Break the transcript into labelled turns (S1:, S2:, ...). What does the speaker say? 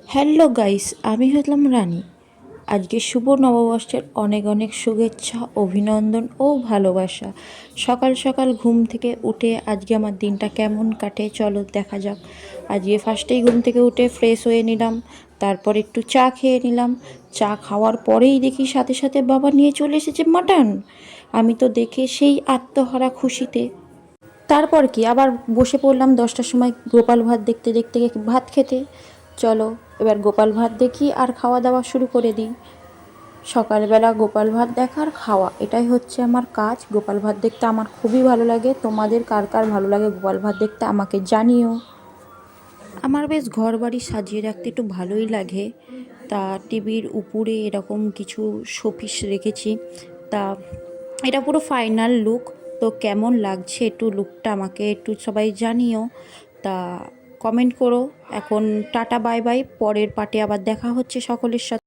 S1: Hello guys, আমি হলাম রানী। আজকে শুভ নববর্ষের অনেক অনেক শুভেচ্ছা, অভিনন্দন ও ভালোবাসা। সকাল সকাল ঘুম থেকে উঠে আজকে আমার দিনটা কেমন কাটে চলো দেখা যাক। আজকে ফার্স্টেই ঘুম থেকে উঠে ফ্রেশ হয়ে নিলাম, তারপর একটু চা খেয়ে নিলাম। চা খাওয়ার পরেই দেখি সাথে সাথে বাবা নিয়ে চলে এসেছে মাটন। আমি তো দেখে সেই আত্মহারা খুশিতে তারপর কি আবার বসে পড়লাম 10টার সময় গোপাল ভাত দেখতে দেখতে ভাত খেতে। চলো এবার গোপাল ভাত দেখি আর খাওয়া দাওয়া শুরু করে দিই। সকালবেলা গোপাল ভাত দেখার খাওয়া এটাই হচ্ছে আমার কাজ। গোপাল ভাত দেখতে আমার খুবই ভালো লাগে। তোমাদের কার কার ভালো লাগে গোপাল ভাত দেখতে আমাকে জানিও। আমার বেশ ঘর বাড়ি সাজিয়ে রাখতে একটু ভালোই লাগে। তা টিভির উপরে এরকম কিছু শোপিস রেখেছি। তা এটা পুরো ফাইনাল লুক। তো কেমন লাগছে একটু লুকটা আমাকে একটু সবাই জানিও। তা কমেন্ট করো। এখন টাটা বাই বাই, পরের পার্টে আবার দেখা হচ্ছে সকলের সাথে।